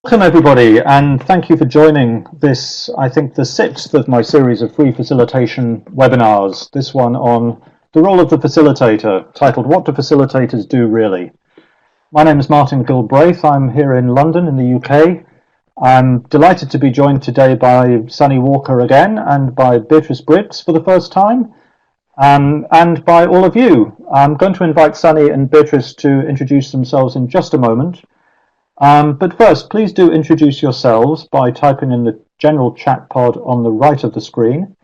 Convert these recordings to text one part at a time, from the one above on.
Welcome everybody, and thank you for joining this, I think, the sixth of my series of free facilitation webinars, this one on the role of the facilitator, titled What Do Facilitators Do Really? My name is Martin Gilbraith. I'm here in London in the UK. I'm delighted to be joined today by Sunny Walker again, and by Beatrice Briggs for the first time, and by all of you. I'm going to invite Sunny and Beatrice to introduce themselves in just a moment. But first, please do introduce yourselves by typing in the general chat pod on the right of the screen.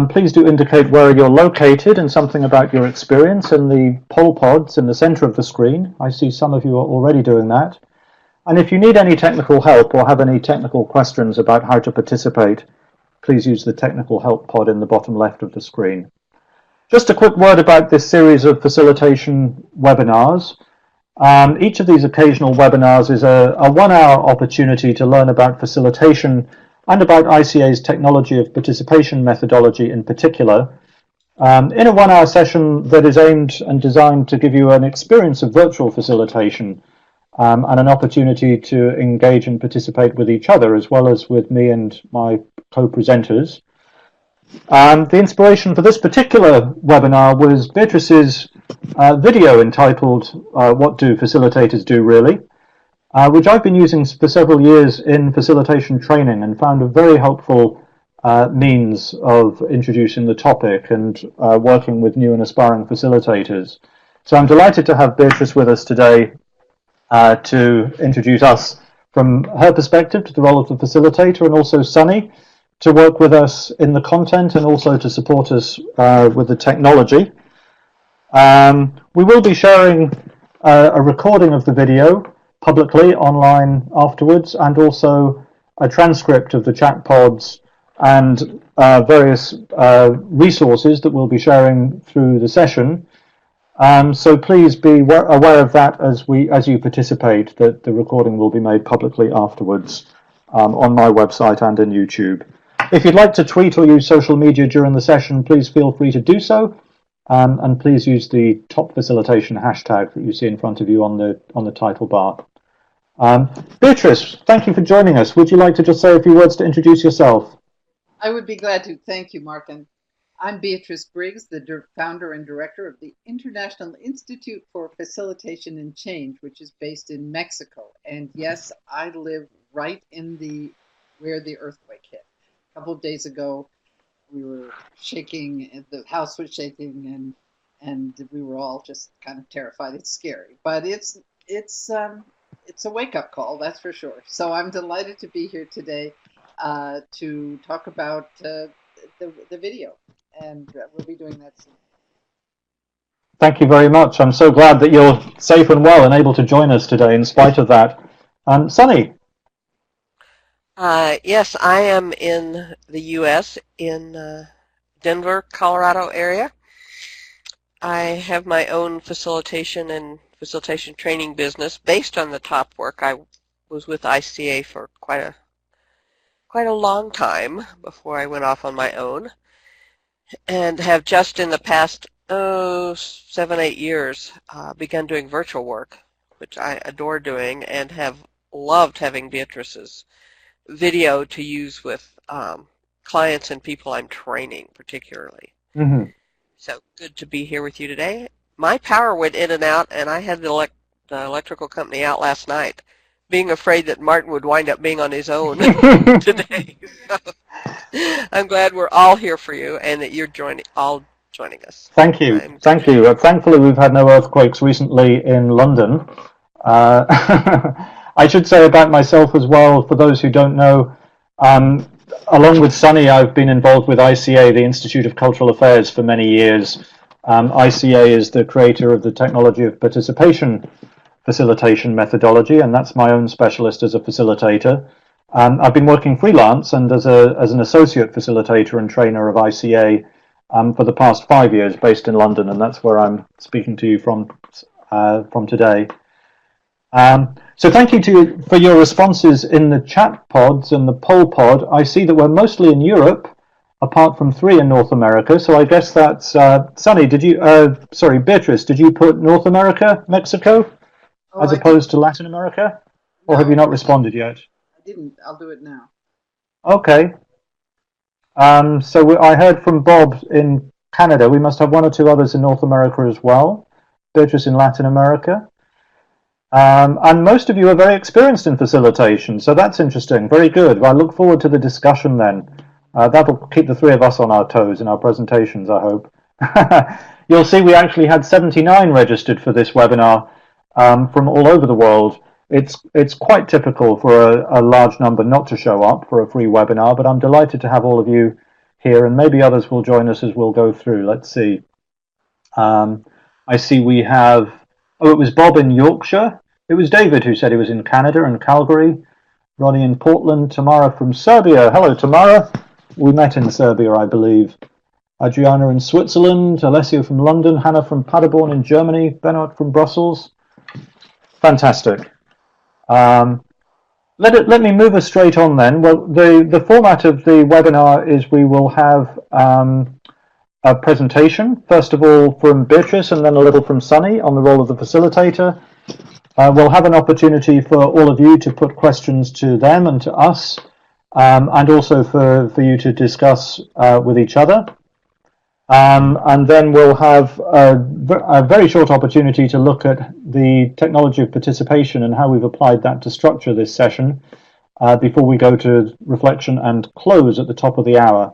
Please do indicate where you're located and something about your experience in the poll pods in the center of the screen. I see some of you are already doing that. And if you need any technical help or have any technical questions about how to participate, please use the technical help pod in the bottom left of the screen. Just a quick word about this series of facilitation webinars. Each of these occasional webinars is a 1-hour opportunity to learn about facilitation and about ICA's technology of participation methodology in particular, in a 1-hour session that is aimed and designed to give you an experience of virtual facilitation and an opportunity to engage and participate with each other as well as with me and my co-presenters. The inspiration for this particular webinar was Beatrice's video entitled What Do Facilitators Do Really?, which I've been using for several years in facilitation training and found a very helpful means of introducing the topic and working with new and aspiring facilitators. So I'm delighted to have Beatrice with us today to introduce us from her perspective to the role of the facilitator, and also Sunny to work with us in the content and also to support us with the technology. We will be sharing a recording of the video publicly online afterwards, and also a transcript of the chat pods and various resources that we'll be sharing through the session. So please be aware of that as you participate, that the recording will be made publicly afterwards on my website and in YouTube. If you'd like to tweet or use social media during the session, please feel free to do so. And please use the top facilitation hashtag that you see in front of you on the title bar. Beatrice, thank you for joining us. Would you like to just say a few words to introduce yourself? I would be glad to. Thank you, Martin. I'm Beatrice Briggs, the founder and director of the International Institute for Facilitation and Change, which is based in Mexico. And yes, I live right in where the earthquake hit. A couple of days ago, we were shaking, the house was shaking, and we were all just kind of terrified. It's scary, but it's a wake-up call, that's for sure. So I'm delighted to be here today to talk about the video, and we'll be doing that soon. Thank you very much. I'm so glad that you're safe and well and able to join us today in spite of that. Sunny. Yes, I am in the U.S. in Denver, Colorado area. I have my own facilitation and facilitation training business based on the top work. I was with ICA for quite a long time before I went off on my own, and have just in the past 7-8 years begun doing virtual work, which I adore doing, and have loved having Beatrice's video to use with clients and people I'm training particularly. Mm-hmm. So good to be here with you today. My power went in and out, and I had the electrical company out last night, being afraid that Martin would wind up being on his own today. So, I'm glad we're all here for you and that you're all joining us. Thank you. Thank you. Thankfully, we've had no earthquakes recently in London. I should say about myself as well, for those who don't know, along with Sunny, I've been involved with ICA, the Institute of Cultural Affairs, for many years. ICA is the creator of the technology of participation facilitation methodology, and that's my own specialist as a facilitator. I've been working freelance and as an associate facilitator and trainer of ICA for the past 5 years, based in London, and that's where I'm speaking to you from today. So thank you for your responses in the chat pods and the poll pod. I see that we're mostly in Europe, apart from 3 in North America. So I guess that's Sunny. Beatrice, did you put North America, Mexico, as opposed to Latin America? Or have No, you not responded yet? I didn't. I'll do it now. Okay. I heard from Bob in Canada. We must have one or two others in North America as well. Beatrice in Latin America. And most of you are very experienced in facilitation, so that's interesting. Very good. Well, I look forward to the discussion then. That'll keep the three of us on our toes in our presentations, I hope. You'll see we actually had 79 registered for this webinar from all over the world. It's quite typical for a large number not to show up for a free webinar, but I'm delighted to have all of you here, and maybe others will join us as we'll go through. Let's see. I see we have, oh, it was Bob in Yorkshire. It was David who said he was in Canada and Calgary. Ronnie in Portland. Tamara from Serbia. Hello, Tamara. We met in Serbia, I believe. Adriana in Switzerland. Alessio from London. Hannah from Paderborn in Germany. Benoit from Brussels. Fantastic. Let me move us straight on then. Well, the format of the webinar is we will have a presentation, first of all from Beatrice and then a little from Sunny on the role of the facilitator. We'll have an opportunity for all of you to put questions to them and to us, and also for you to discuss with each other. And then we'll have a very short opportunity to look at the technology of participation and how we've applied that to structure this session before we go to reflection and close at the top of the hour.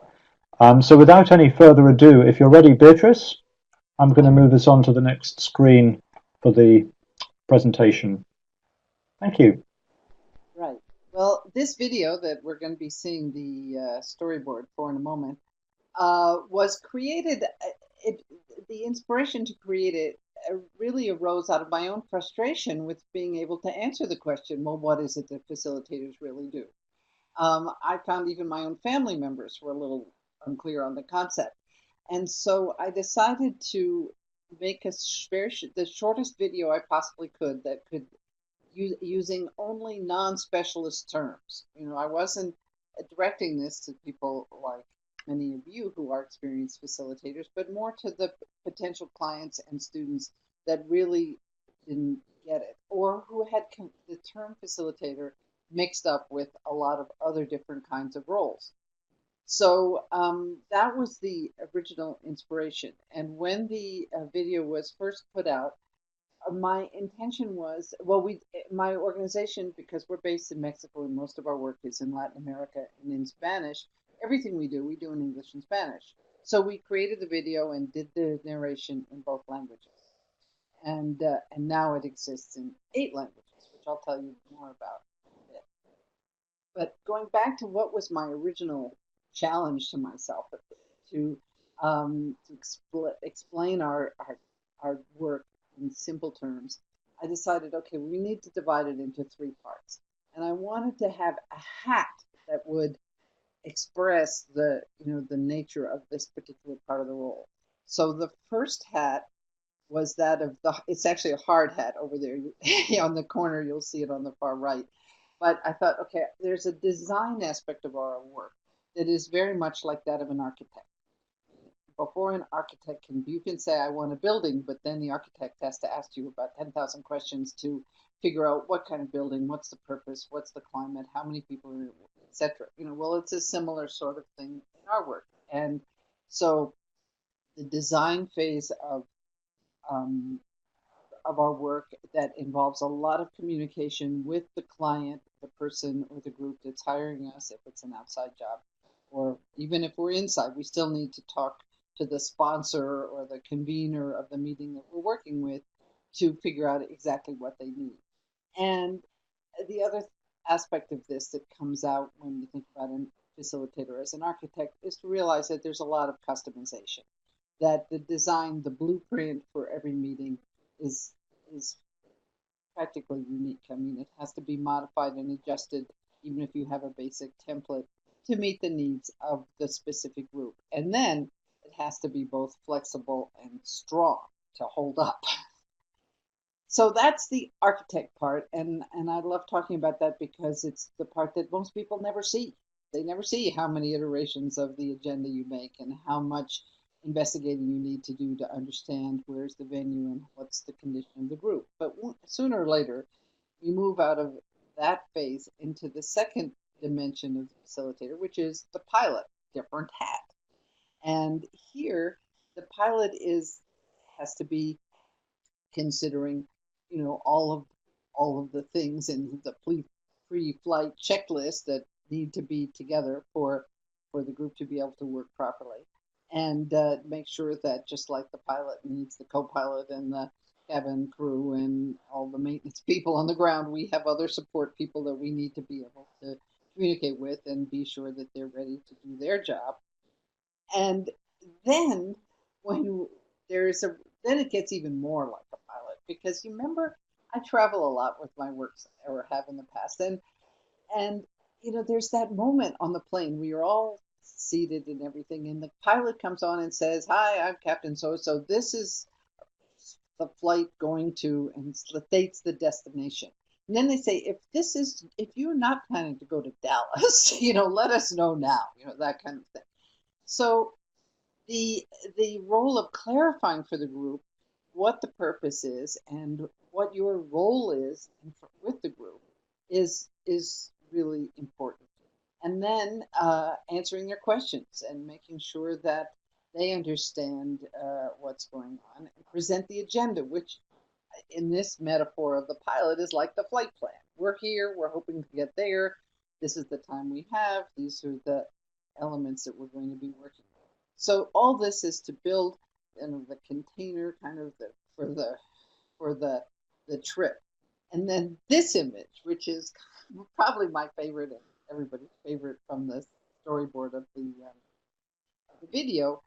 So without any further ado, if you're ready, Beatrice, I'm going to move us on to the next screen for the presentation. Thank you. Right. Well, this video that we're going to be seeing the storyboard for in a moment was created, the inspiration to create it really arose out of my own frustration with being able to answer the question, well, what is it that facilitators really do? I found even my own family members were a little unclear on the concept. And so I decided to make the shortest video I possibly could that could using only non-specialist terms. You know, I wasn't directing this to people like many of you who are experienced facilitators, but more to the potential clients and students that really didn't get it, or who had the term facilitator mixed up with a lot of other different kinds of roles. So that was the original inspiration. And when the video was first put out, my intention was, well, my organization, because we're based in Mexico and most of our work is in Latin America and in Spanish, everything we do in English and Spanish. So we created the video and did the narration in both languages. And now it exists in 8 languages, which I'll tell you more about in a bit. But going back to what was my original challenge to myself, to explain our work in simple terms, I decided, okay, we need to divide it into 3 parts. And I wanted to have a hat that would express the nature of this particular part of the role. So the first hat was that of it's actually a hard hat over there on the corner. You'll see it on the far right. But I thought, okay, there's a design aspect of our work that is very much like that of an architect. Before an architect you can say, I want a building, but then the architect has to ask you about 10,000 questions to figure out what kind of building, what's the purpose, what's the climate, how many people are in it, etc. Well, it's a similar sort of thing in our work. And so the design phase of our work that involves a lot of communication with the client, the person or the group that's hiring us, if it's an outside job, or even if we're inside, we still need to talk to the sponsor or the convener of the meeting that we're working with to figure out exactly what they need. And the other aspect of this that comes out when you think about a facilitator as an architect is to realize that there's a lot of customization, that the design, the blueprint for every meeting is practically unique. I mean, it has to be modified and adjusted, even if you have a basic template, to meet the needs of the specific group. And then it has to be both flexible and strong to hold up. So that's the architect part, and I love talking about that because it's the part that most people never see. They never see how many iterations of the agenda you make and how much investigating you need to do to understand where's the venue and what's the condition of the group. But sooner or later, we move out of that phase into the second dimension of the facilitator, which is the pilot, different hat. And here, the pilot has to be considering, all of the things in the pre-flight checklist that need to be together for the group to be able to work properly, and make sure that just like the pilot needs the co-pilot and the cabin crew and all the maintenance people on the ground, we have other support people that we need to be able to communicate with and be sure that they're ready to do their job. And then when there's a then it gets even more like a pilot, because you remember I travel a lot with my work, or have in the past, and there's that moment on the plane where you're all seated and everything, and the pilot comes on and says, "Hi, I'm Captain So. This is the flight going to," and states the destination. And then they say, if you're not planning to go to Dallas, let us know now, that kind of thing. So the role of clarifying for the group what the purpose is and what your role is with the group is really important. And then answering their questions and making sure that they understand what's going on, and present the agenda, which in this metaphor of the pilot is like the flight plan. We're here, we're hoping to get there. This is the time we have. These are the elements that we're going to be working with. So all this is to build the container kind of for the trip. And then this image, which is probably my favorite and everybody's favorite from the storyboard of the video,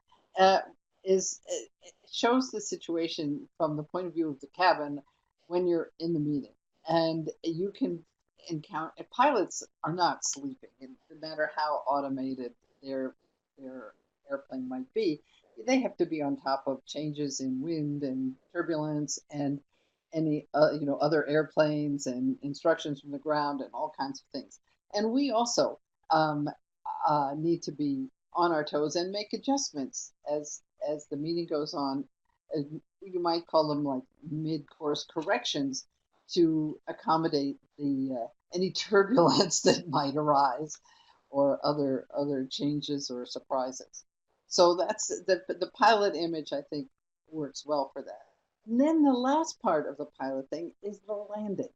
shows the situation from the point of view of the cabin when you're in the meeting. And you can encounter pilots are not sleeping, no matter how automated their airplane might be. They have to be on top of changes in wind and turbulence and any other airplanes and instructions from the ground and all kinds of things. And we also need to be on our toes and make adjustments as the meeting goes on. You might call them like mid-course corrections to accommodate any turbulence that might arise, or other changes or surprises. So that's the pilot image, I think, works well for that. And then the last part of the pilot thing is the landing,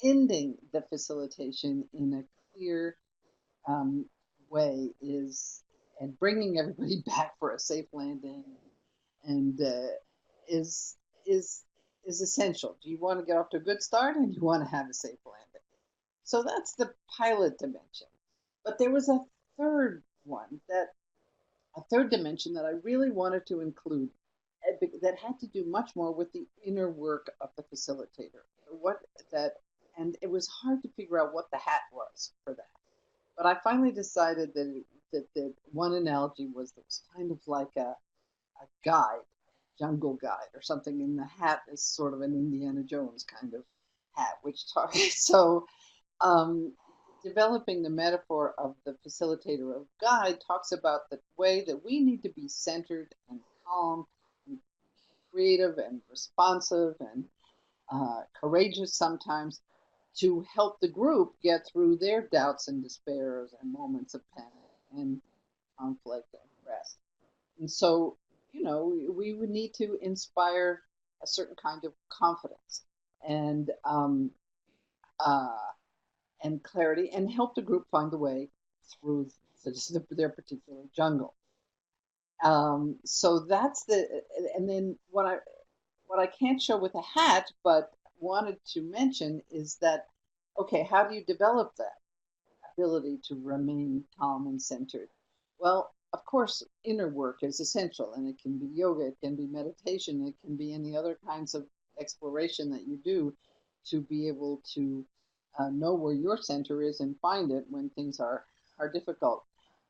ending the facilitation in a clear way and bringing everybody back for a safe landing, and is essential. Do you want to get off to a good start, and you want to have a safe landing? So that's the pilot dimension. But there was a third dimension that I really wanted to include, that had to do much more with the inner work of the facilitator. And it was hard to figure out what the hat was for that. But I finally decided that one analogy was that it was kind of like a guide, jungle guide or something, and the hat is sort of an Indiana Jones kind of hat, developing the metaphor of the facilitator of guide talks about the way that we need to be centered and calm and creative and responsive and courageous sometimes, to help the group get through their doubts and despairs and moments of panic and conflict and rest. And so, we would need to inspire a certain kind of confidence and clarity, and help the group find the way through their particular jungle. So that's and then what I can't show with a hat, but wanted to mention is that, okay, how do you develop that ability to remain calm and centered? Well, of course, inner work is essential, and it can be yoga, it can be meditation, it can be any other kinds of exploration that you do to be able to know where your center is and find it when things are difficult.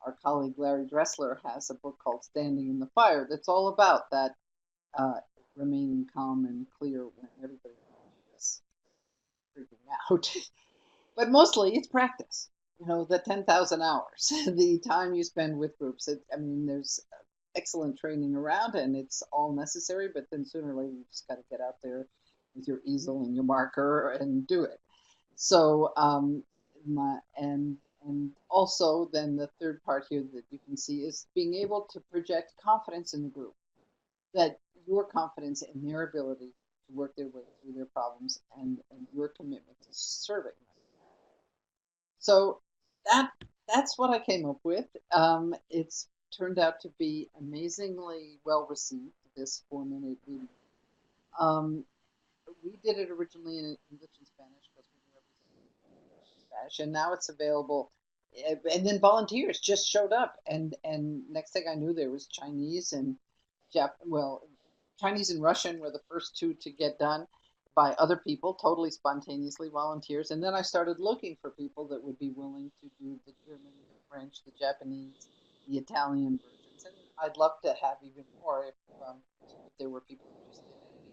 Our colleague Larry Dressler has a book called Standing in the Fire that's all about that, remaining calm and clear when everybody is freaking out. But mostly it's practice, the 10,000 hours, the time you spend with groups. There's excellent training around, and it's all necessary, but then sooner or later you just got to get out there with your easel and your marker and do it. So and also then the third part here that you can see is being able to project confidence in the group, that your confidence in their ability to work their way through their problems and your commitment to serving them. So that's what I came up with. It's turned out to be amazingly well received, this 4-minute video. We did it originally in English and Spanish because we knew everything in Spanish, and now it's available. And then volunteers just showed up, and next thing I knew, there was Chinese and Chinese and Russian were the first two to get done by other people, totally spontaneously, volunteers. And then I started looking for people that would be willing to do the German, the French, the Japanese, the Italian versions. And I'd love to have even more if there were people interested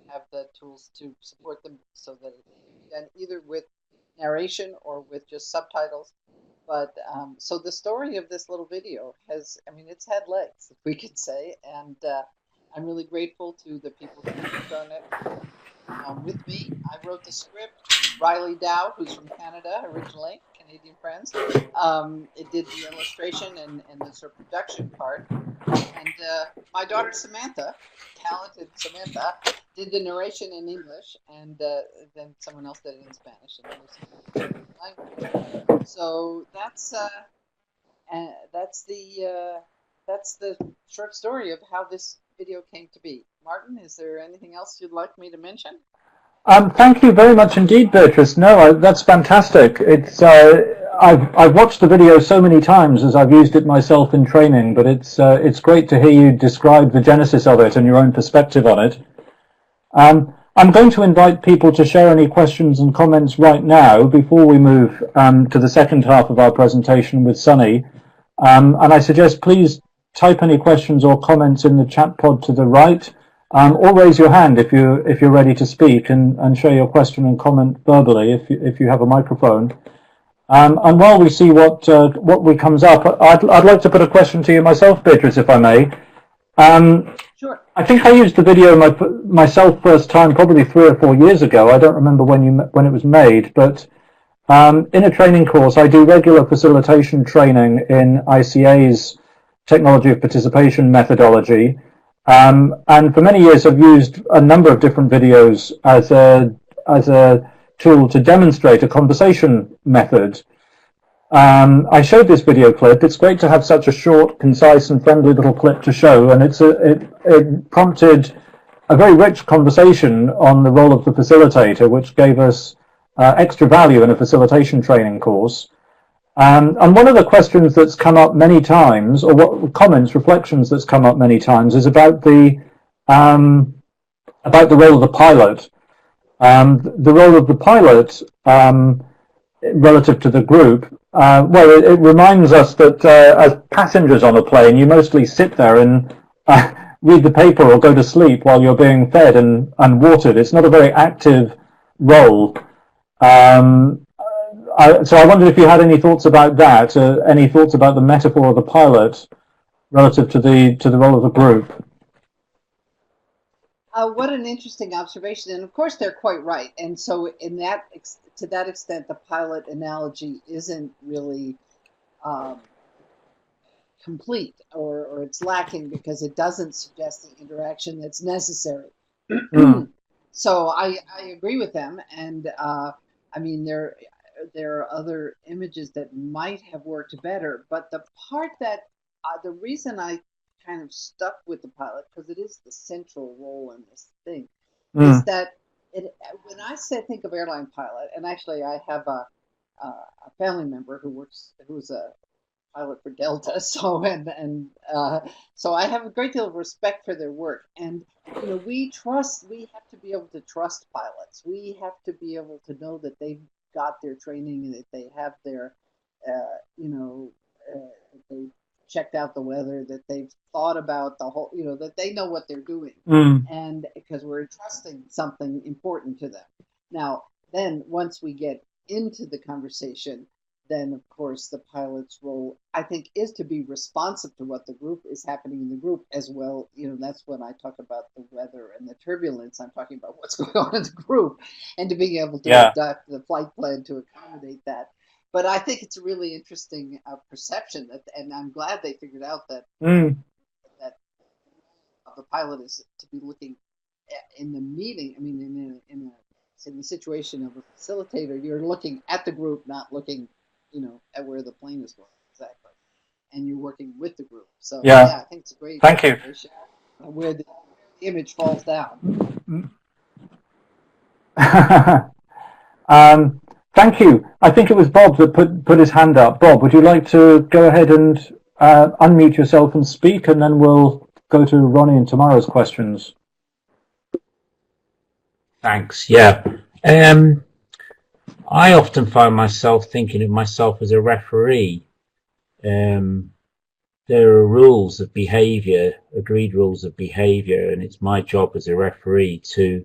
and have the tools to support them so that it can be done either with narration or with just subtitles. But so the story of this little video has, I mean, it's had legs, if we could say, and I'm really grateful to the people who worked on it with me. I wrote the script. Riley Dow, who's from Canada originally, Canadian friends, it did the illustration and the sort of production part. And my daughter Samantha, talented Samantha, did the narration in English, and then someone else did it in Spanish and language. So that's the short story of how this video came to be. Martin, is there anything else you'd like me to mention? Thank you very much indeed, Beatrice. No, that's fantastic. It's I've watched the video so many times as I've used it myself in training, but it's great to hear you describe the genesis of it and your own perspective on it. I'm going to invite people to share any questions and comments right now before we move to the second half of our presentation with Sunny. And I suggest please type any questions or comments in the chat pod to the right, or raise your hand if you're ready to speak and share your question and comment verbally if you have a microphone. And while we see what comes up, I'd like to put a question to you myself, Beatrice, if I may. Sure. I think I used the video myself first time probably 3 or 4 years ago. I don't remember when it was made, but in a training course, I do regular facilitation training in ICA's Technology of Participation methodology, and for many years I've used a number of different videos as a tool to demonstrate a conversation method. I showed this video clip. It's great to have such a short, concise, and friendly little clip to show, and it prompted a very rich conversation on the role of the facilitator, which gave us extra value in a facilitation training course. And one of the questions that's come up many times, or reflections that's come up many times, is about the role of the pilot. The role of the pilot relative to the group. It reminds us that as passengers on a plane, you mostly sit there and read the paper or go to sleep while you're being fed and watered. It's not a very active role. So I wondered if you had any thoughts about that, any thoughts about the metaphor of the pilot relative to the role of the group. What an interesting observation, and of course they're quite right. And so, to that extent, the pilot analogy isn't really complete, or it's lacking because it doesn't suggest the interaction that's necessary. So I agree with them, and I mean there are other images that might have worked better, but the part that the reason I kind of stuck with the pilot, because it is the central role in this thing, is that when I think of airline pilot, and actually I have a family member who's a pilot for Delta, so so I have a great deal of respect for their work, and we have to be able to trust pilots. We have to be able to know that they've got their training and that they have their they checked out the weather, that they've thought about the whole, that they know what they're doing, and because we're entrusting something important to them. Now, then once we get into the conversation, then of course the pilot's role, I think, is to be responsive to what the group is happening in the group as well. That's when I talk about the weather and the turbulence. I'm talking about what's going on in the group, and to being able to adapt the flight plan to accommodate that. But I think it's a really interesting perception and I'm glad they figured out that that the pilot is to be looking in the meeting. I mean, in the situation of a facilitator, you're looking at the group, not looking, at where the plane is going exactly, and you're working with the group. So I think it's a great. Thank you. Where the image falls down. Thank you. I think it was Bob that put his hand up. Bob, would you like to go ahead and unmute yourself and speak, and then we'll go to Ronnie and tomorrow's questions. Thanks. Yeah. I often find myself thinking of myself as a referee. There are rules of behavior, agreed rules of behavior, and it's my job as a referee to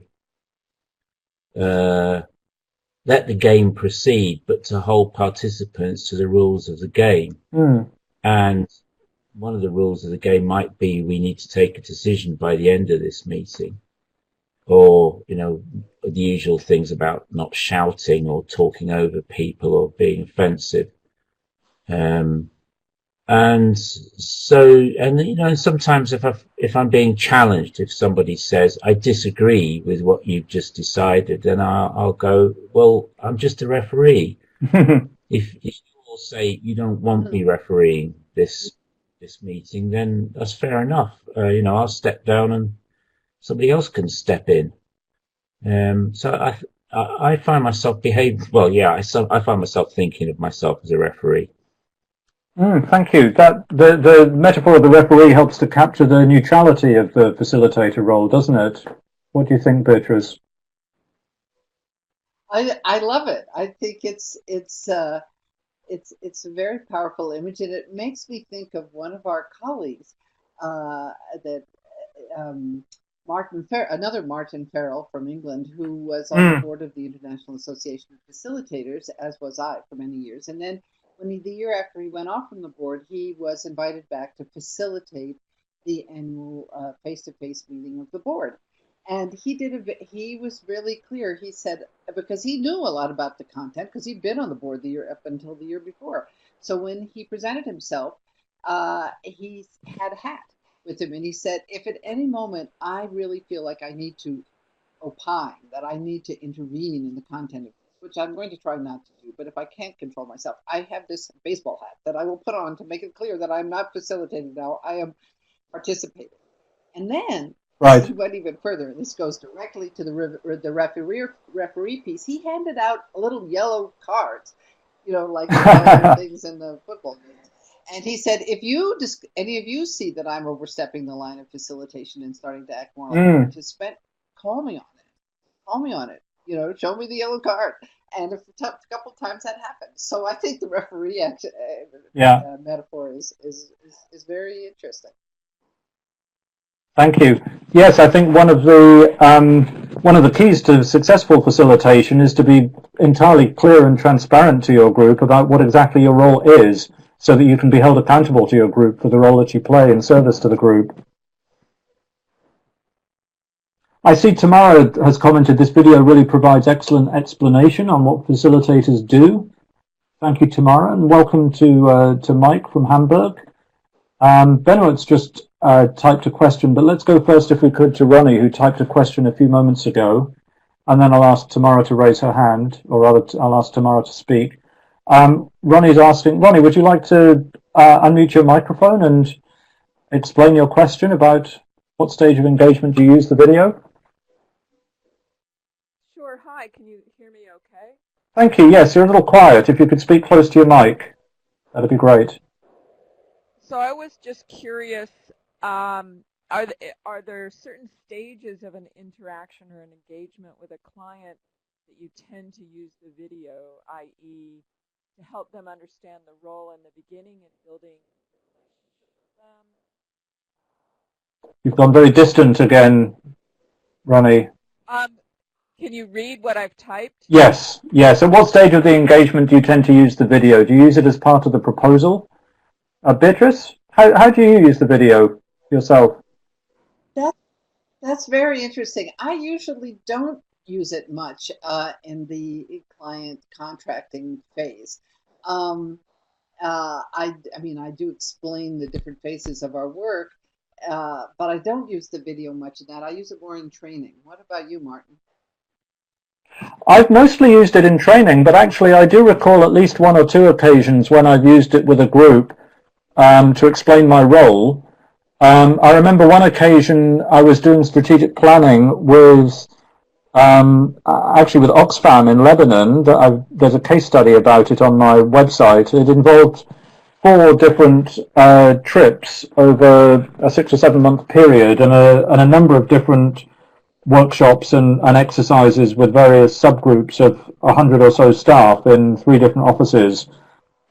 let the game proceed, but to hold participants to the rules of the game. And one of the rules of the game might be we need to take a decision by the end of this meeting. Or, the usual things about not shouting or talking over people or being offensive. And sometimes if I'm being challenged, if somebody says, I disagree with what you've just decided, then I'll go, well, I'm just a referee. If you all say you don't want me refereeing this meeting, then that's fair enough. I'll step down and somebody else can step in. So I find myself behaving, I find myself thinking of myself as a referee. Thank you. That the metaphor of the referee helps to capture the neutrality of the facilitator role, doesn't it? What do you think, Beatrice? I love it. I think it's a very powerful image, and it makes me think of one of our colleagues another Martin Carroll from England, who was on the board of the International Association of Facilitators, as was I for many years. And then the year after he went off from the board, he was invited back to facilitate the annual face-to-face meeting of the board. And he was really clear. He said, because he knew a lot about the content, because he'd been on the board the year up until the year before. So when he presented himself, he had a hat with him, and he said, if at any moment I really feel like I need to opine, that I need to intervene in the content of this, which I'm going to try not to do, but if I can't control myself, I have this baseball hat that I will put on to make it clear that I'm not facilitating now, I am participating. And then he went even further, and this goes directly to the referee piece. He handed out little yellow cards, like things in the football game. And he said, if any of you see that I'm overstepping the line of facilitation and starting to act more like a participant, call me on it. Call me on it. Show me the yellow card. And a couple of times that happened. So I think the referee metaphor is very interesting. Thank you. Yes, I think one of the keys to successful facilitation is to be entirely clear and transparent to your group about what exactly your role is, so that you can be held accountable to your group for the role that you play in service to the group. I see Tamara has commented, this video really provides excellent explanation on what facilitators do. Thank you, Tamara, and welcome to Mike from Hamburg. Benoit's just typed a question, but let's go first, if we could, to Ronnie, who typed a question a few moments ago, and then I'll ask Tamara to raise her hand, or rather, I'll ask Tamara to speak. Ronnie's asking, Ronnie, would you like to unmute your microphone and explain your question about what stage of engagement you use the video? Sure. Hi, can you hear me okay? Thank you. Yes, you're a little quiet. If you could speak close to your mic, that'd be great. So I was just curious, are there certain stages of an interaction or an engagement with a client that you tend to use the video, i.e., to help them understand the role in the beginning and building them? You've gone very distant again, Ronnie. Can you read what I've typed? Yes, yes. At what stage of the engagement do you tend to use the video? Do you use it as part of the proposal? Beatrice, how do you use the video yourself? That's very interesting. I usually don't use it much in the client contracting phase. I mean, I do explain the different phases of our work, but I don't use the video much in that. I use it more in training. What about you, Martin? I've mostly used it in training, but actually I do recall at least one or two occasions when I've used it with a group to explain my role. I remember one occasion I was doing strategic planning with actually with Oxfam in Lebanon. There's a case study about it on my website. It involved 4 different trips over a 6 or 7 month period, and a number of different workshops and exercises with various subgroups of 100 or so staff in 3 different offices.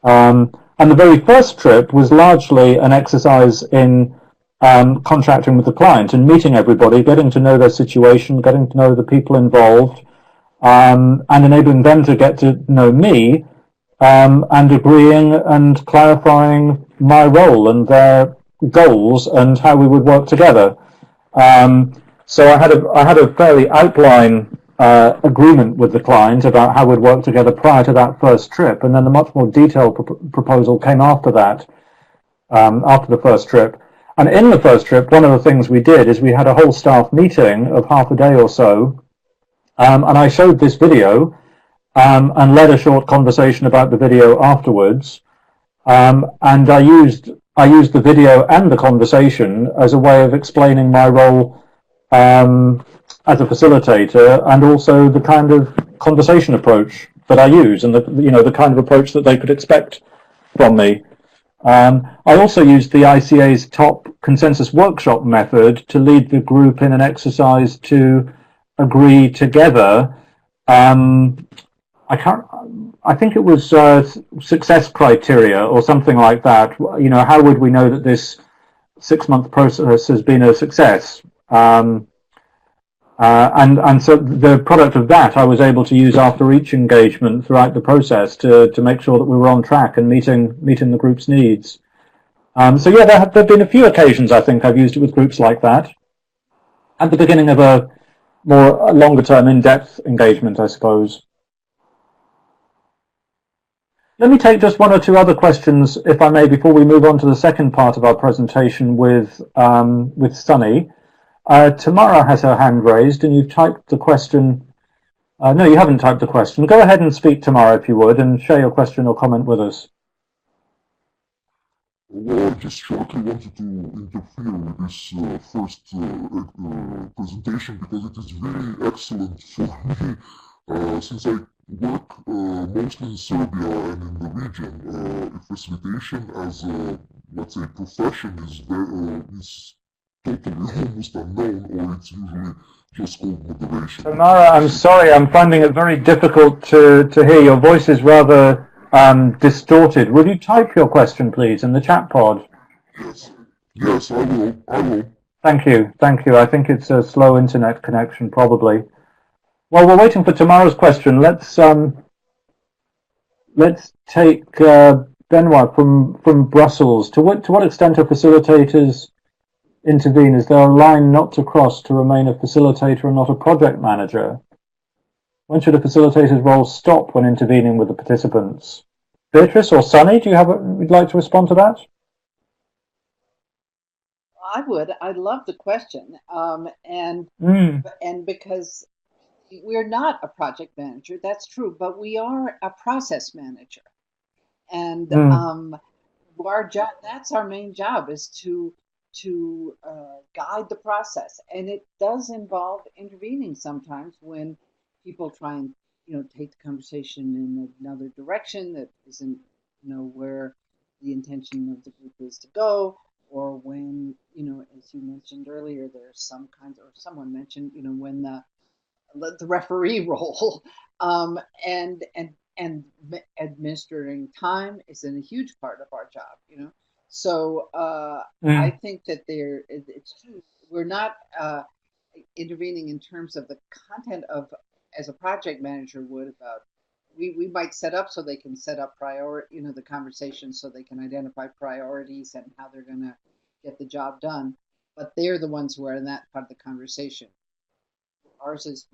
And the very first trip was largely an exercise in contracting with the client and meeting everybody, getting to know their situation, getting to know the people involved, and enabling them to get to know me, and agreeing and clarifying my role and their goals and how we would work together. So I had a fairly outline agreement with the client about how we'd work together prior to that first trip, and then a much more detailed proposal came after that, after the first trip. And in the first trip, one of the things we did is we had a whole staff meeting of half a day or so, and I showed this video and led a short conversation about the video afterwards. And I used the video and the conversation as a way of explaining my role as a facilitator, and also the kind of conversation approach that I use, and the kind of approach that they could expect from me. I also used the ICA's top consensus workshop method to lead the group in an exercise to agree together. I think it was success criteria or something like that. How would we know that this 6-month process has been a success? And so the product of that I was able to use after each engagement throughout the process to make sure that we were on track and meeting the group's needs. So yeah, there have been a few occasions I think I've used it with groups like that. At the beginning of a more longer term, in-depth engagement, I suppose. Let me take just 1 or 2 other questions, if I may, before we move on to the second part of our presentation with Sunny. Tamara has her hand raised, and you've typed the question. No, you haven't typed the question. Go ahead and speak, Tamara, if you would, and share your question or comment with us. Well, I just shortly wanted to interfere with this first presentation because it is very excellent for me. Since I work mostly in Serbia and in the region, facilitation as a, let's say, profession is totally almost unknown, or it's usually just called moderation. Tamara, I'm sorry, I'm finding it very difficult to hear. Your voice is rather distorted. Would you type your question, please, in the chat pod? Yes, I will. Thank you. I think it's a slow internet connection, probably. While we're waiting for Tamara's question, let's take Benoit from Brussels. To what extent are facilitators intervene? Is there a line not to cross to remain a facilitator and not a project manager? When should a facilitator's role stop when intervening with the participants? Beatrice or Sunny, would like to respond to that? I would. I love the question, and because we're not a project manager, that's true, but we are a process manager, and our job, that's our main job, is to guide the process, and it does involve intervening sometimes when people try and take the conversation in another direction that isn't where the intention of the group is to go, or when as you mentioned earlier, there's some kinds, or someone mentioned when the referee role, and administering time is a huge part of our job, so I think that it's true. We're not intervening in terms of the content of as a project manager would about, we might set up so they can set up the conversation so they can identify priorities and how they're going to get the job done. But they're the ones who are in that part of the conversation. Ours is,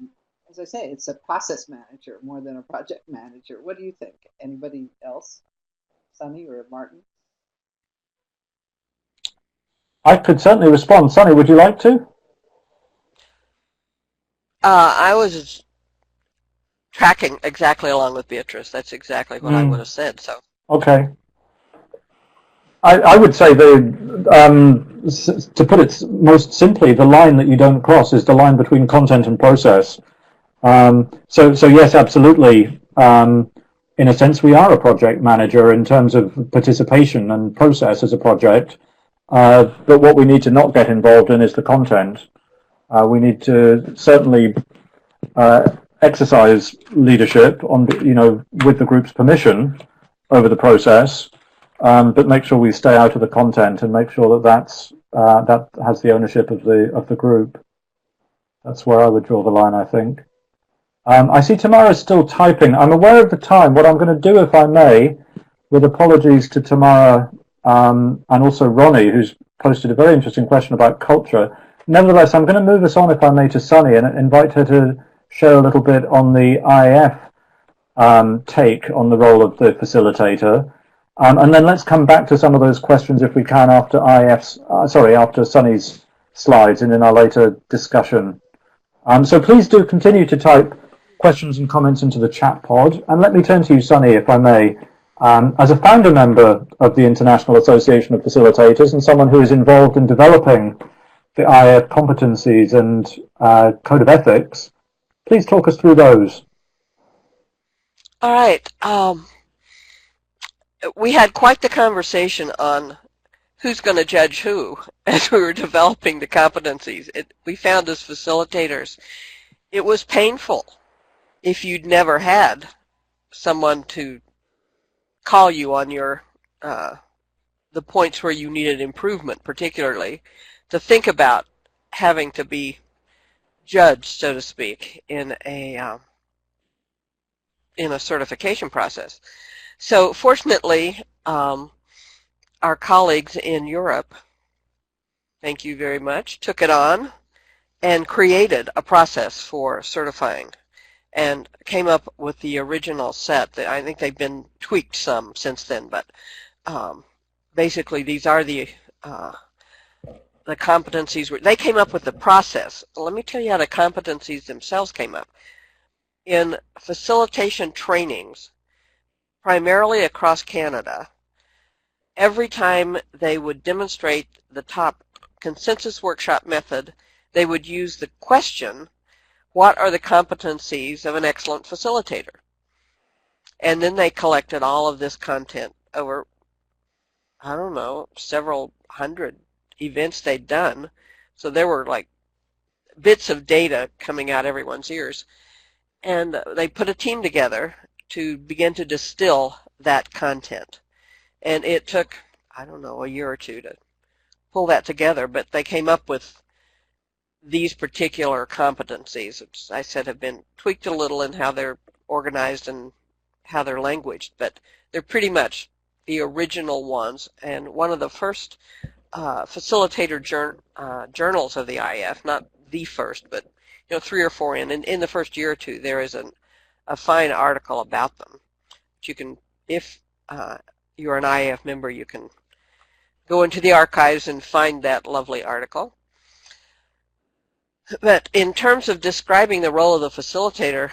as I say, it's a process manager more than a project manager. What do you think? Anybody else? Sunny or Martin? I could certainly respond. Sunny, would you like to? I was tracking exactly along with Beatrice. That's exactly what I would have said. So okay. I would say to put it most simply, the line that you don't cross is the line between content and process. So yes, absolutely. In a sense, we are a project manager in terms of participation and process as a project. But what we need to not get involved in is the content. We need to certainly exercise leadership on, with the group's permission over the process, but make sure we stay out of the content and make sure that has the ownership of the group. That's where I would draw the line, I think. I see Tamara's still typing. I'm aware of the time. What I'm going to do, if I may, with apologies to Tamara and also Ronnie, who's posted a very interesting question about culture. Nevertheless, I'm going to move us on, if I may, to Sunny and invite her to share a little bit on the IAF take on the role of the facilitator. And then let's come back to some of those questions, if we can, after after Sunny's slides and in our later discussion. So please do continue to type questions and comments into the chat pod. And let me turn to you, Sunny, if I may. As a founder member of the International Association of Facilitators and someone who is involved in developing the IAF competencies and code of ethics, please talk us through those. all right. We had quite the conversation on who's going to judge who as we were developing the competencies. We found as facilitators, it was painful if you'd never had someone to call you on your the points where you needed improvement, particularly to think about having to be judged, so to speak, in a certification process. So fortunately, our colleagues in Europe, thank you very much, took it on and created a process for certifying and came up with the original set. I think they've been tweaked some since then, but basically these are the competencies. They came up with the process. Let me tell you how the competencies themselves came up. In facilitation trainings, primarily across Canada, every time they would demonstrate the top consensus workshop method, they would use the question, what are the competencies of an excellent facilitator? And then they collected all of this content over, I don't know, several hundred events they'd done. So there were like bits of data coming out everyone's ears. And they put a team together to begin to distill that content. And it took, I don't know, a year or two to pull that together, but they came up with these particular competencies, which I said have been tweaked a little in how they're organized and how they're languaged, but they're pretty much the original ones. And one of the first facilitator journals of the IAF, not the first, but 3 or 4 in the first year or two, there is a fine article about them. You can, if you're an IAF member, you can go into the archives and find that lovely article. But in terms of describing the role of the facilitator,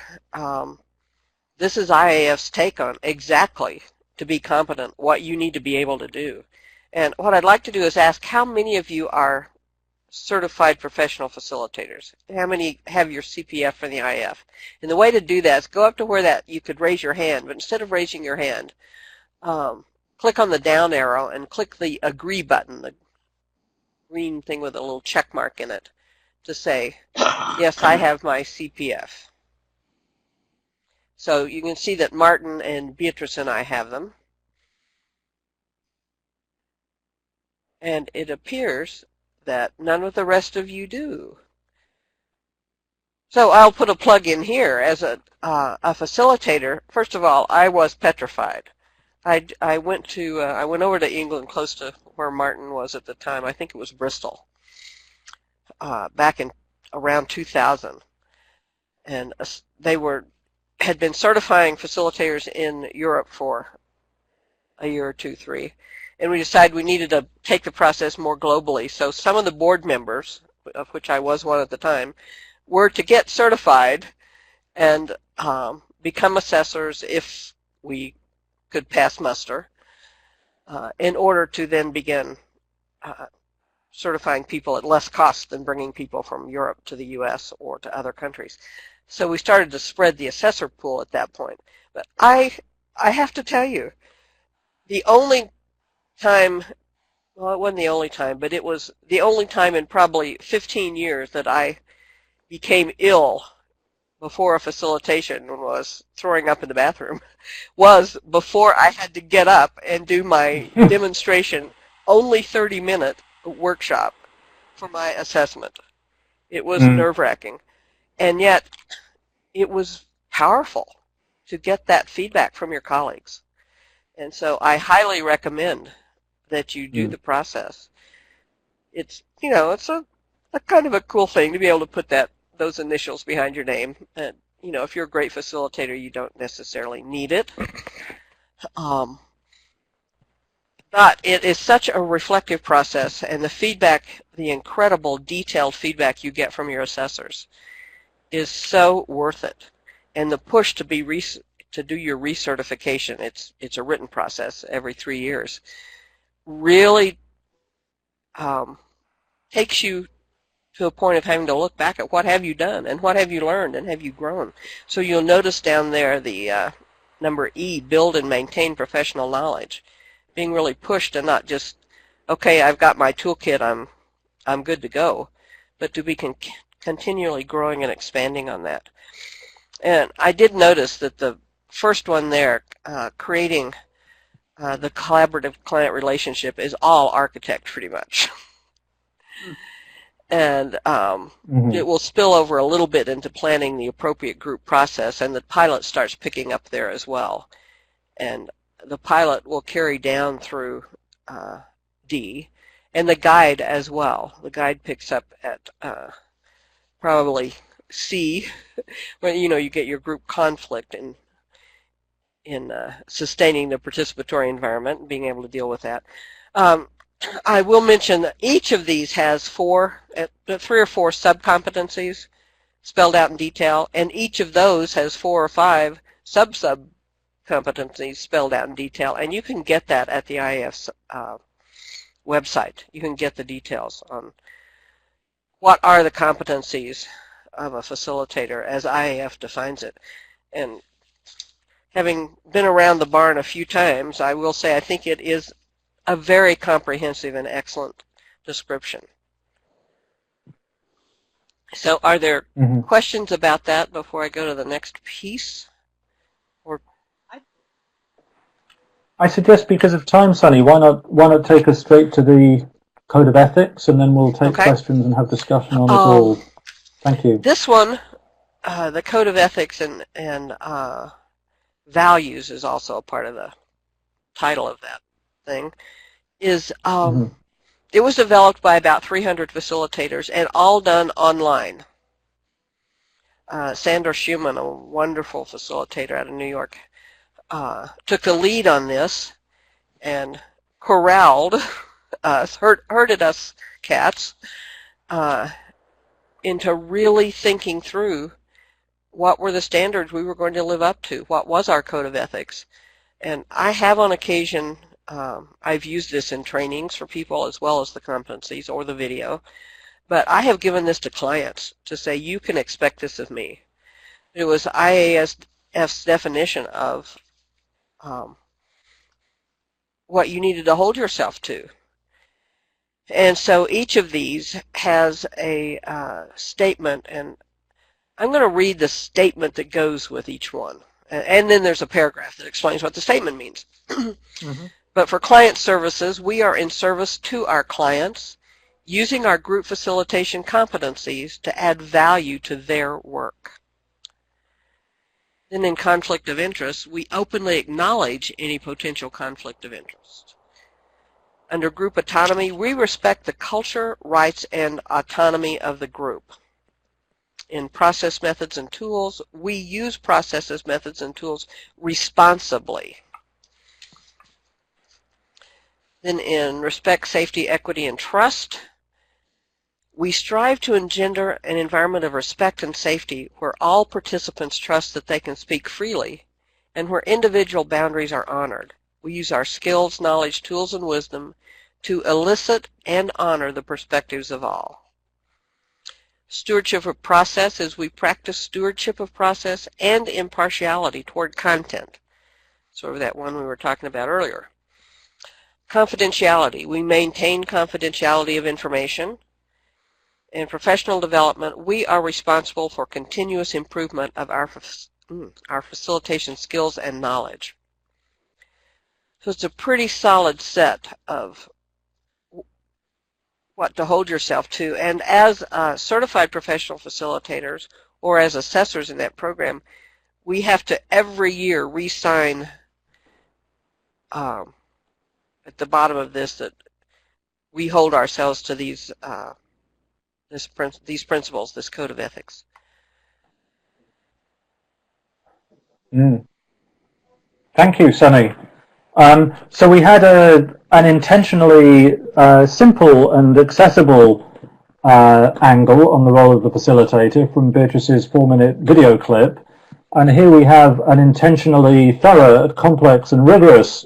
this is IAF's take on exactly, to be competent, what you need to be able to do. And what I'd like to do is ask how many of you are certified professional facilitators? How many have your CPF from the IAF? And the way to do that is go up to where that you could raise your hand, but instead of raising your hand, click on the down arrow and click the agree button, the green thing with a little check mark in it, to say, yes, I have my CPF. So you can see that Martin and Beatrice and I have them. And it appears that none of the rest of you do. So I'll put a plug in here as a facilitator. First of all, I was petrified. I went over to England, close to where Martin was at the time. I think it was Bristol, back in around 2000, and they had been certifying facilitators in Europe for a year or two, three, and we decided we needed to take the process more globally. So some of the board members, of which I was one at the time, were to get certified and become assessors if we could pass muster, in order to then begin certifying people at less cost than bringing people from Europe to the U.S. or to other countries. So we started to spread the assessor pool at that point. But I have to tell you, the only time, well, it wasn't the only time, but it was the only time in probably 15 years that I became ill before a facilitation and was throwing up in the bathroom, was before I had to get up and do my demonstration, only 30-minute workshop for my assessment. It was nerve-wracking, and yet it was powerful to get that feedback from your colleagues. And so I highly recommend that you do the process. It's, you know, it's a kind of a cool thing to be able to put those initials behind your name. And, you know, if you're a great facilitator, you don't necessarily need it. But it is such a reflective process, and the feedback, the incredible detailed feedback you get from your assessors is so worth it. And the push to do your recertification, it's a written process every 3 years, really takes you to a point of having to look back at what have you done and what have you learned and have you grown. So you'll notice down there the number E, build and maintain professional knowledge, being really pushed to not just, okay, I've got my toolkit, I'm good to go, but to be continually growing and expanding on that. And I did notice that the first one there, creating the collaborative client relationship, is all architect pretty much. And it will spill over a little bit into planning the appropriate group process, and the pilot starts picking up there as well. And the pilot will carry down through D, and the guide as well. The guide picks up at probably C, where, you know, you get your group conflict in sustaining the participatory environment and being able to deal with that. I will mention that each of these has 3 or 4 sub-competencies spelled out in detail, and each of those has 4 or 5 sub-competencies spelled out in detail, and you can get that at the IAF's website. You can get the details on what are the competencies of a facilitator as IAF defines it. And having been around the barn a few times, I will say I think it is a very comprehensive and excellent description. So are there questions about that before I go to the next piece? Or I suggest, because of time, Sunny, why not take us straight to the Code of Ethics, and then we'll take questions and have discussion on it all. Thank you. This one, the Code of Ethics and Values is also a part of the title of that thing, is it was developed by about 300 facilitators and all done online. Sandor Schumann, a wonderful facilitator out of New York, took the lead on this and corralled us, herded us cats into really thinking through what were the standards we were going to live up to, what was our code of ethics. And I have on occasion, I've used this in trainings for people as well as the competencies or the video, but I have given this to clients to say, you can expect this of me. It was IAF's definition of what you needed to hold yourself to. And so each of these has a statement, and I'm going to read the statement that goes with each one. And then there's a paragraph that explains what the statement means. But for client services, we are in service to our clients using our group facilitation competencies to add value to their work. Then in conflict of interest, we openly acknowledge any potential conflict of interest. Under group autonomy, we respect the culture, rights, and autonomy of the group. In process, methods, and tools, we use processes, methods, and tools responsibly. Then in respect, safety, equity, and trust, we strive to engender an environment of respect and safety where all participants trust that they can speak freely and where individual boundaries are honored. We use our skills, knowledge, tools, and wisdom to elicit and honor the perspectives of all. Stewardship of process is we practice stewardship of process and impartiality toward content. Sort of that one we were talking about earlier. Confidentiality. We maintain confidentiality of information. In professional development, we are responsible for continuous improvement of our facilitation skills and knowledge. So it's a pretty solid set of what to hold yourself to. And as certified professional facilitators or as assessors in that program, we have to every year re-sign at the bottom of this that we hold ourselves to these principles, this code of ethics. Thank you, Sunny. So we had an intentionally simple and accessible angle on the role of the facilitator from Beatrice's 4-minute video clip. And here we have an intentionally thorough, complex and rigorous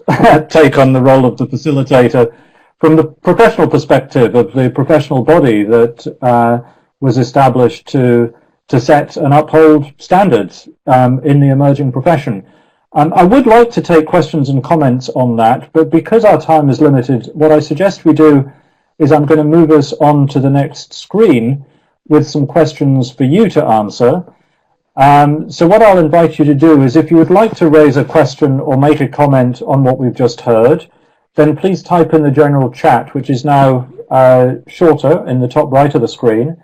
take on the role of the facilitator from the professional perspective of the professional body that was established to set and uphold standards in the emerging profession. I would like to take questions and comments on that, but because our time is limited, what I suggest we do is I'm going to move us on to the next screen with some questions for you to answer. So what I'll invite you to do is if you would like to raise a question or make a comment on what we've just heard, then please type in the general chat, which is now shorter in the top right of the screen,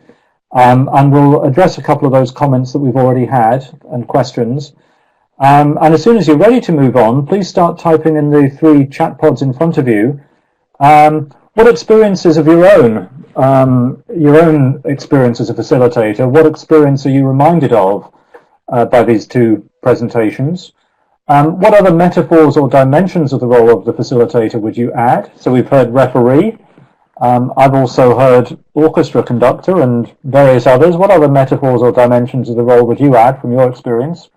and we'll address a couple of those comments that we've already had and questions. And as soon as you're ready to move on, please start typing in the 3 chat pods in front of you. What experiences of your own experience as a facilitator, what experience are you reminded of by these 2 presentations? What other metaphors or dimensions of the role of the facilitator would you add? So we've heard referee. I've also heard orchestra conductor and various others. What other metaphors or dimensions of the role would you add from your experience?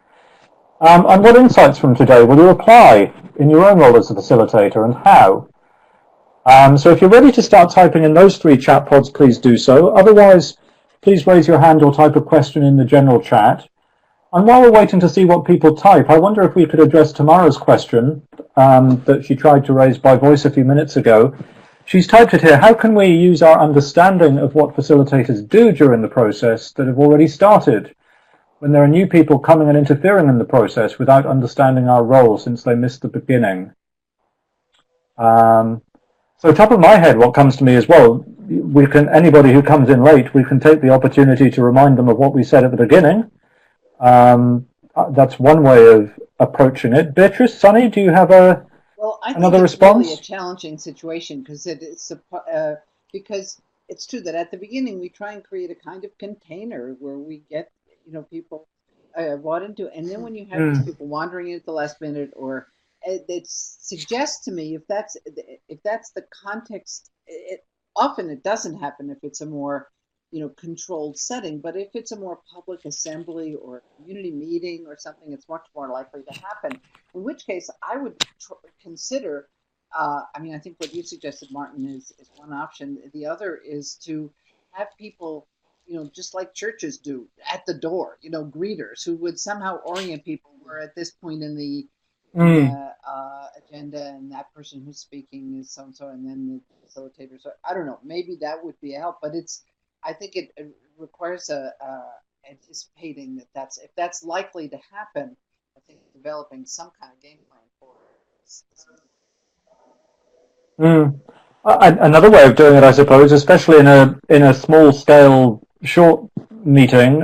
And what insights from today will you apply in your own role as a facilitator and how? So if you're ready to start typing in those 3 chat pods, please do so. Otherwise, please raise your hand or type a question in the general chat. And while we're waiting to see what people type, I wonder if we could address Tamara's question that she tried to raise by voice a few minutes ago. She's typed it here. How can we use our understanding of what facilitators do during the process that have already started when there are new people coming and interfering in the process without understanding our role since they missed the beginning? So top of my head, what comes to me is, well, anybody who comes in late, we can take the opportunity to remind them of what we said at the beginning. That's one way of approaching it. Beatrice, Sunny, do you have another response? Really a challenging situation because because it's true that at the beginning we try and create a kind of container where we get people brought into it, and then when you have these people wandering in at the last minute, or it suggests to me if that's the context, often it doesn't happen if it's a more controlled setting, but if it's a more public assembly or a community meeting or something, it's much more likely to happen. In which case, I would consider. I think what you suggested, Martin, is one option. The other is to have people, just like churches do, at the door, greeters who would somehow orient people. We're at this point in the agenda, and that person who's speaking is so and so, and then the facilitator. So I don't know. Maybe that would be a help, but I think it requires anticipating if that's likely to happen. I think developing some kind of game plan for it. Another way of doing it, I suppose, especially in a small scale short meeting,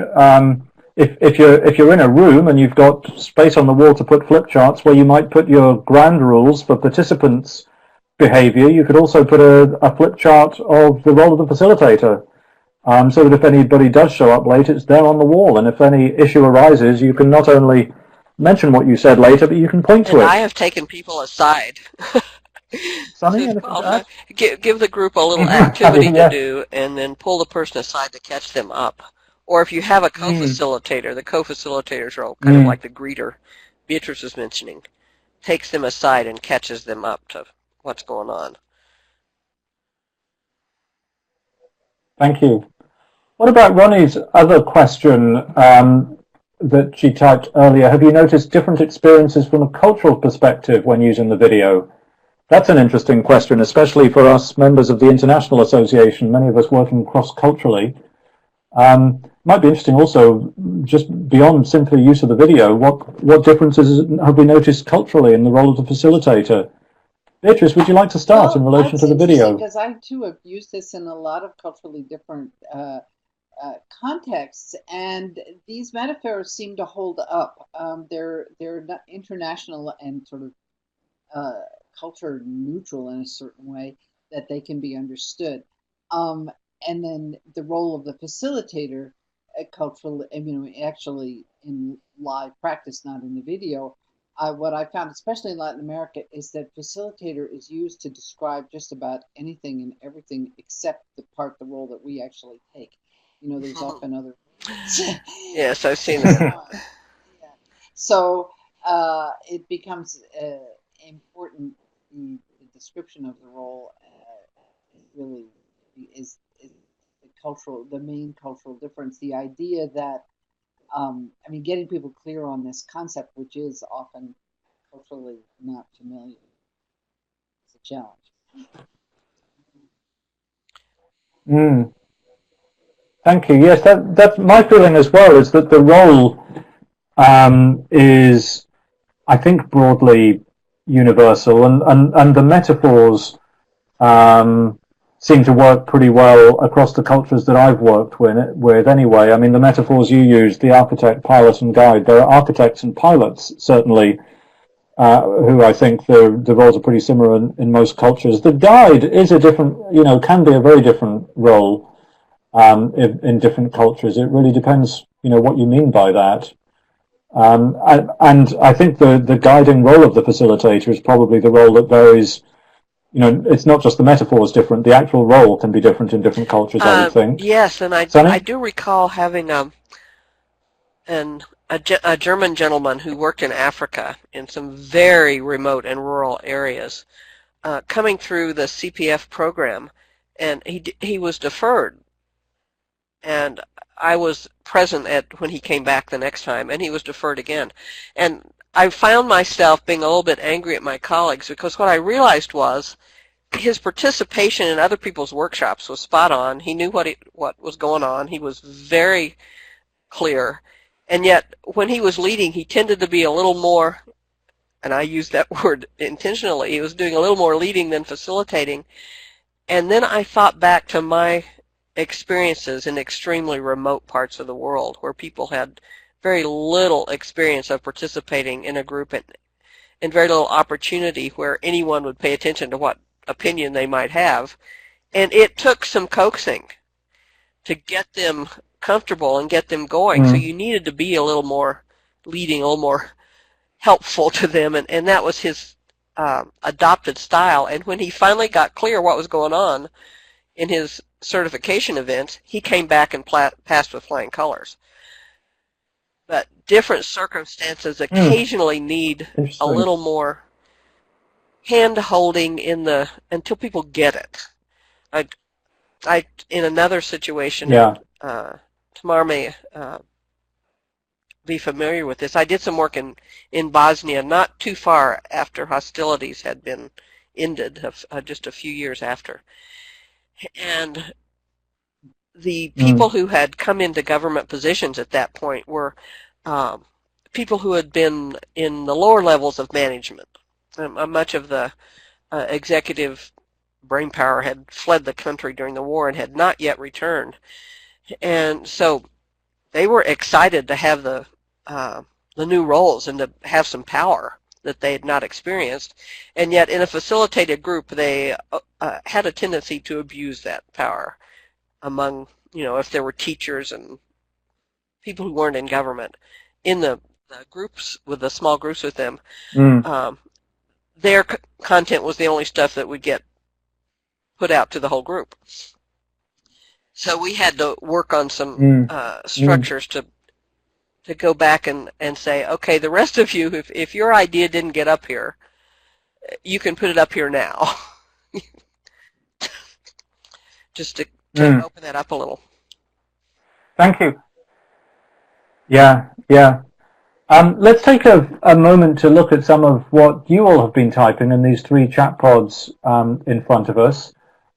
if you're in a room and you've got space on the wall to put flip charts where you might put your ground rules for participants' behaviour, you could also put a flip chart of the role of the facilitator, so that if anybody does show up late, it's there on the wall, and if any issue arises, you can not only mention what you said later, but you can point to And it. I have taken people aside. Sunny, So, anything to add? give the group a little activity Yeah. to do, and then pull the person aside to catch them up. Or if you have a co-facilitator, the co-facilitator's role, kind of like the greeter Beatrice was mentioning, takes them aside and catches them up to what's going on. Thank you. What about Ronnie's other question that she typed earlier? Have you noticed different experiences from a cultural perspective when using the video? That's an interesting question, especially for us members of the International Association, many of us working cross-culturally. Might be interesting also, just beyond simply use of the video, what differences have we noticed culturally in the role of the facilitator? Beatrice, would you like to start in relation to the video? Because I too have used this in a lot of culturally different contexts, and these metaphors seem to hold up. They're not international and sort of culture neutral in a certain way that they can be understood. And then the role of the facilitator, culturally, actually in live practice, not in the video. What I found, especially in Latin America, is that facilitator is used to describe just about anything and everything except the role that we actually take. There's often other. Yes, I've seen that. So it becomes important. The description of the role really is the main cultural difference. The idea that getting people clear on this concept, which is often culturally not familiar, is a challenge. Thank you. Yes, that's my feeling as well, is that the role is, I think, broadly universal, and the metaphors seem to work pretty well across the cultures that I've worked with anyway. I mean, the metaphors you used, the architect, pilot, and guide, there are architects and pilots, certainly, who I think the roles are pretty similar in most cultures. The guide is a different, can be a very different role in different cultures. It really depends, what you mean by that. And I think the guiding role of the facilitator is probably the role that varies. It's not just the metaphors different, the actual role can be different in different cultures, I would think. Yes, and I do recall having a German gentleman who worked in Africa in some very remote and rural areas, coming through the CPF program, and he was deferred. And I was present when he came back the next time, and he was deferred again. And I found myself being a little bit angry at my colleagues, because what I realized was his participation in other people's workshops was spot on. He knew what was going on. He was very clear. And yet, when he was leading, he tended to be a little more, and I use that word intentionally, he was doing a little more leading than facilitating. And then I thought back to my experiences in extremely remote parts of the world where people had very little experience of participating in a group and very little opportunity where anyone would pay attention to what opinion they might have. And it took some coaxing to get them comfortable and get them going. So you needed to be a little more leading, a little more helpful to them, and that was his adopted style. And when he finally got clear what was going on in his certification events, he came back and passed with flying colors. But different circumstances occasionally need a little more hand-holding until people get it. I in another situation, Tamar may be familiar with this. I did some work in Bosnia, not too far after hostilities had been ended, just a few years after. And the people who had come into government positions at that point were people who had been in the lower levels of management. Much of the executive brainpower had fled the country during the war and had not yet returned. And so they were excited to have the new roles and to have some power that they had not experienced. And yet in a facilitated group, they had a tendency to abuse that power among, if there were teachers and people who weren't in government. In the groups, with the small groups with them, their content was the only stuff that would get put out to the whole group. So we had to work on some structures to go back and say, okay, the rest of you, if your idea didn't get up here, you can put it up here now. Just to open that up a little. Thank you. Yeah. Let's take a moment to look at some of what you all have been typing in these 3 chat pods in front of us.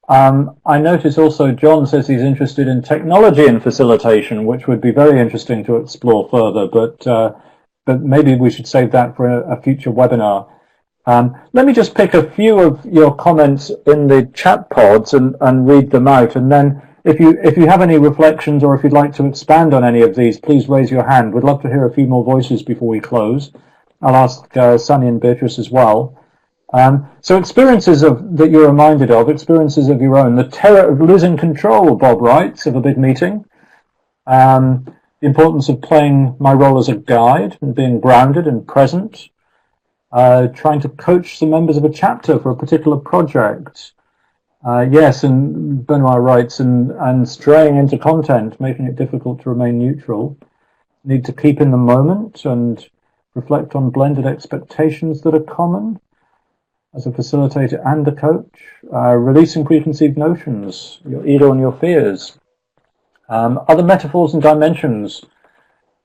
I notice also John says he's interested in technology and facilitation, which would be very interesting to explore further, but maybe we should save that for a future webinar. Let me just pick a few of your comments in the chat pods and read them out, and then if you have any reflections or if you'd like to expand on any of these, please raise your hand. We'd love to hear a few more voices before we close. I'll ask Sunny and Beatrice as well. So experiences that you're reminded of, experiences of your own. The terror of losing control, Bob writes, of a big meeting. The importance of playing my role as a guide and being grounded and present. Trying to coach the members of a chapter for a particular project. Yes, and Benoit writes, and straying into content, making it difficult to remain neutral. Need to keep in the moment and reflect on blended expectations that are common as a facilitator and a coach. Releasing preconceived notions, your ego and your fears. Other metaphors and dimensions.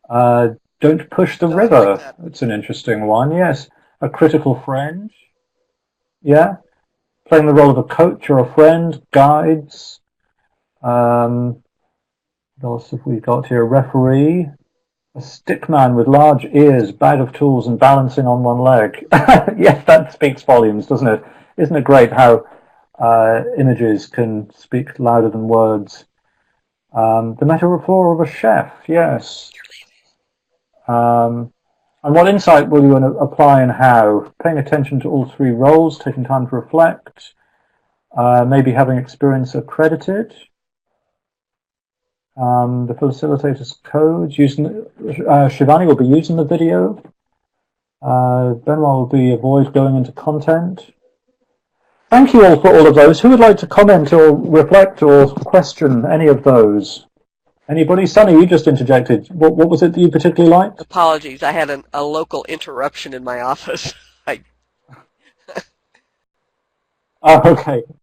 Don't push the river. It's an interesting one, yes. A critical friend. Yeah. Playing the role of a coach or a friend, guides. What else have we got here? A referee, a stick man with large ears, bag of tools, and balancing on one leg. Yes, that speaks volumes, doesn't it? Isn't it great how images can speak louder than words? The metaphor of a chef, yes. And what insight will you apply and how? Paying attention to all 3 roles, taking time to reflect, maybe having experience accredited, the facilitator's code, Shivani will be using the video, Benoit will be avoid going into content. Thank you all for all of those. Who would like to comment or reflect or question any of those? Anybody? Sunny, you just interjected. What was it that you particularly liked? Apologies, I had a local interruption in my office. Oh,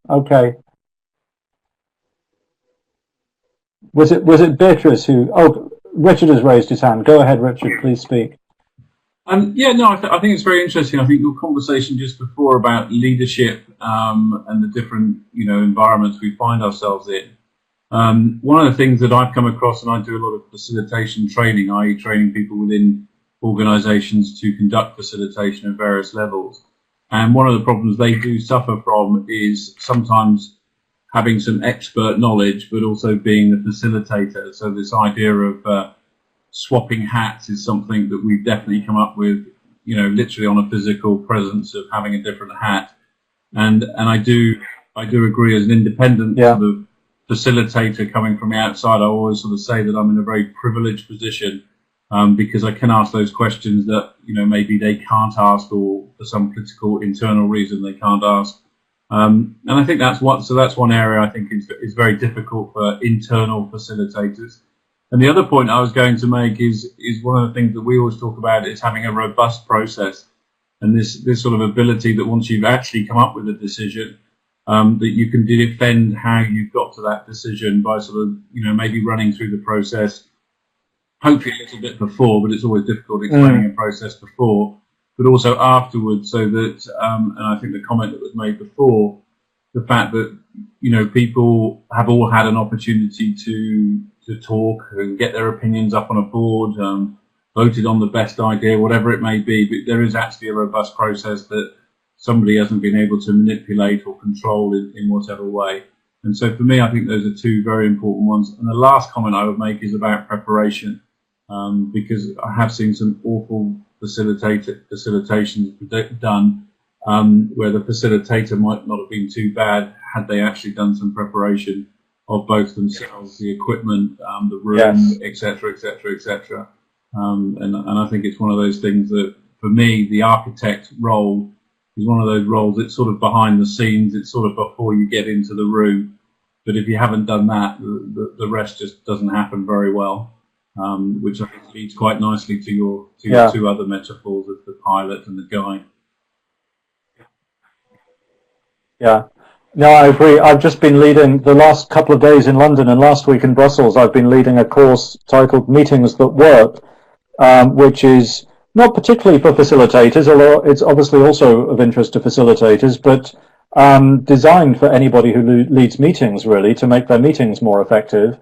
okay. Was it Beatrice who? Oh, Richard has raised his hand. Go ahead, Richard. Please speak. Yeah, no, I think it's very interesting. I think your conversation just before about leadership and the different environments we find ourselves in. One of the things that I've come across, and I do a lot of facilitation training, i.e. training people within organisations to conduct facilitation at various levels. And one of the problems they do suffer from is sometimes having some expert knowledge, but also being the facilitator. So this idea of swapping hats is something that we've definitely come up with, literally on a physical presence of having a different hat. And I do agree, as an independent sort of facilitator coming from the outside, I always sort of say that I'm in a very privileged position because I can ask those questions that maybe they can't ask, or for some political internal reason they can't ask. And I think that's one area I think is very difficult for internal facilitators. And the other point I was going to make is one of the things that we always talk about is having a robust process, and this sort of ability that once you've actually come up with a decision, that you can defend how you've got to that decision by sort of, maybe running through the process, hopefully a little bit before, but it's always difficult explaining a process before, but also afterwards, so that, and I think the comment that was made before, the fact that, people have all had an opportunity to talk and get their opinions up on a board, voted on the best idea, whatever it may be, but there is actually a robust process that somebody hasn't been able to manipulate or control in whatever way. And so for me, I think those are two very important ones. And the last comment I would make is about preparation, because I have seen some awful facilitations done where the facilitator might not have been too bad had they actually done some preparation of both themselves, the equipment, the room, etc., etc., etc. And I think it's one of those things that, for me, the architect role is one of those roles. It's sort of behind the scenes. It's sort of before you get into the room. But if you haven't done that, the rest just doesn't happen very well. Which I think leads quite nicely to your two other metaphors of the pilot and the guide. Yeah. No, I agree. I've just been leading the last couple of days in London and last week in Brussels. I've been leading a course titled Meetings That Work, which is not particularly for facilitators, although it's obviously also of interest to facilitators, but designed for anybody who leads meetings, really, to make their meetings more effective.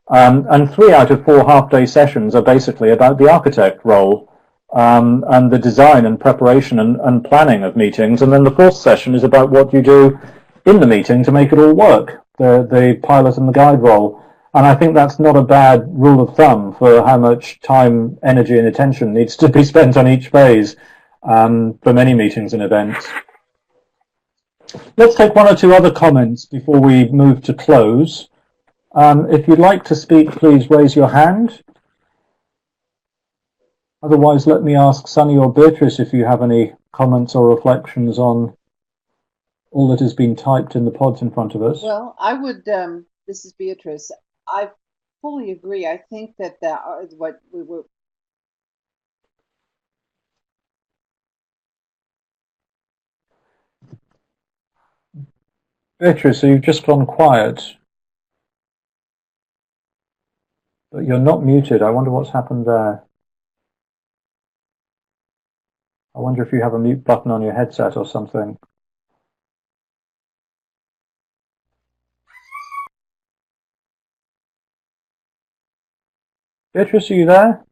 And 3 out of 4 half-day sessions are basically about the architect role and the design and preparation and planning of meetings. And then the 4th session is about what you do in the meeting to make it all work, the pilot and the guide role. And I think that's not a bad rule of thumb for how much time, energy, and attention needs to be spent on each phase for many meetings and events. Let's take 1 or 2 other comments before we move to close. If you'd like to speak, please raise your hand. Otherwise, let me ask Sunny or Beatrice if you have any comments or reflections on all that has been typed in the pods in front of us. Well, I would, this is Beatrice, I fully agree. I think that what we were... Beatrice, so you've just gone quiet. But you're not muted. I wonder what's happened there. I wonder if you have a mute button on your headset or something. Beatrice, are you there?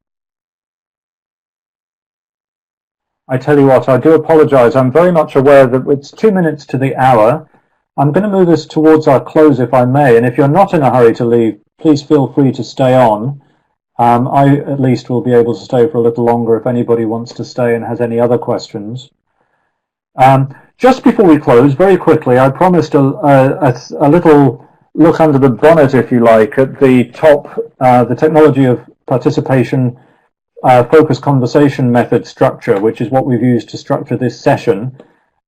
I tell you what, I do apologize. I'm very much aware that it's 2 minutes to the hour. I'm going to move us towards our close, if I may. And if you're not in a hurry to leave, please feel free to stay on. I, at least, will be able to stay for a little longer if anybody wants to stay and has any other questions. Just before we close, very quickly, I promised a little look under the bonnet, if you like, at the top, the technology of participation focused conversation method structure, which is what we've used to structure this session.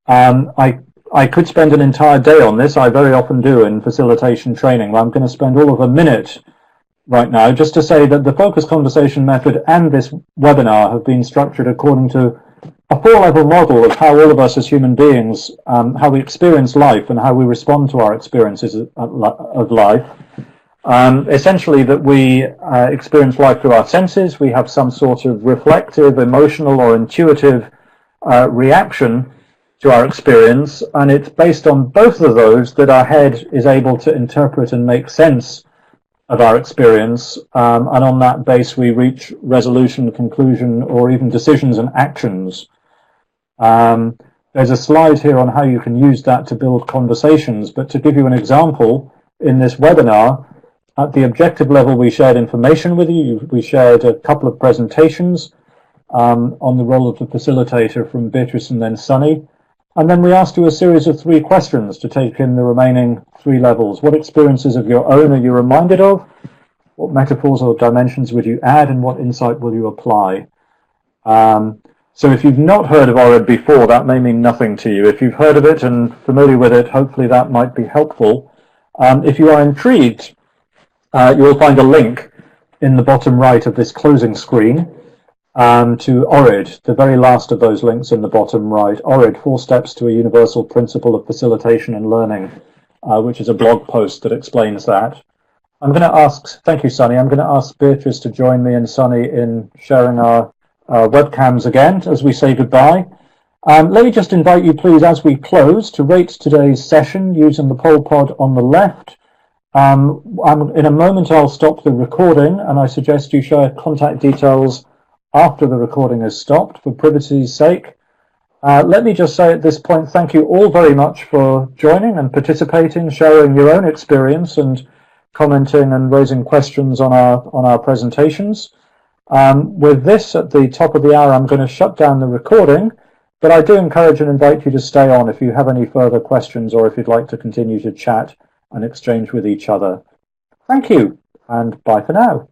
I could spend an entire day on this. I very often do in facilitation training. I'm going to spend all of a minute right now just to say that the focused conversation method and this webinar have been structured according to a 4-level model of how all of us as human beings, how we experience life and how we respond to our experiences of life. Essentially that we experience life through our senses. We have some sort of reflective, emotional or intuitive reaction to our experience, and it's based on both of those that our head is able to interpret and make sense of our experience, and on that base we reach resolution, conclusion, or even decisions and actions. There's a slide here on how you can use that to build conversations, but to give you an example, in this webinar, at the objective level we shared information with you. We shared a couple of presentations on the role of the facilitator from Beatrice and then Sunny. And then we asked you a series of 3 questions to take in the remaining 3 levels. What experiences of your own are you reminded of? What metaphors or dimensions would you add? And what insight will you apply? So if you've not heard of ORID before, that may mean nothing to you. If you've heard of it and familiar with it, hopefully that might be helpful. If you are intrigued, you will find a link in the bottom right of this closing screen to ORID, the very last of those links in the bottom right. ORID, 4 Steps to a Universal Principle of Facilitation and Learning, which is a blog post that explains that. I'm going to ask, thank you, Sunny, I'm going to ask Beatrice to join me and Sunny in sharing our webcams again as we say goodbye. Let me just invite you, please, as we close, to rate today's session using the poll pod on the left. In a moment I'll stop the recording, and I suggest you share contact details after the recording is stopped for privacy's sake. Let me just say at this point, thank you all very much for joining and participating, sharing your own experience and commenting and raising questions on our presentations. With this at the top of the hour, I'm going to shut down the recording, but I do encourage and invite you to stay on if you have any further questions or if you'd like to continue to chat and exchange with each other. Thank you, and bye for now.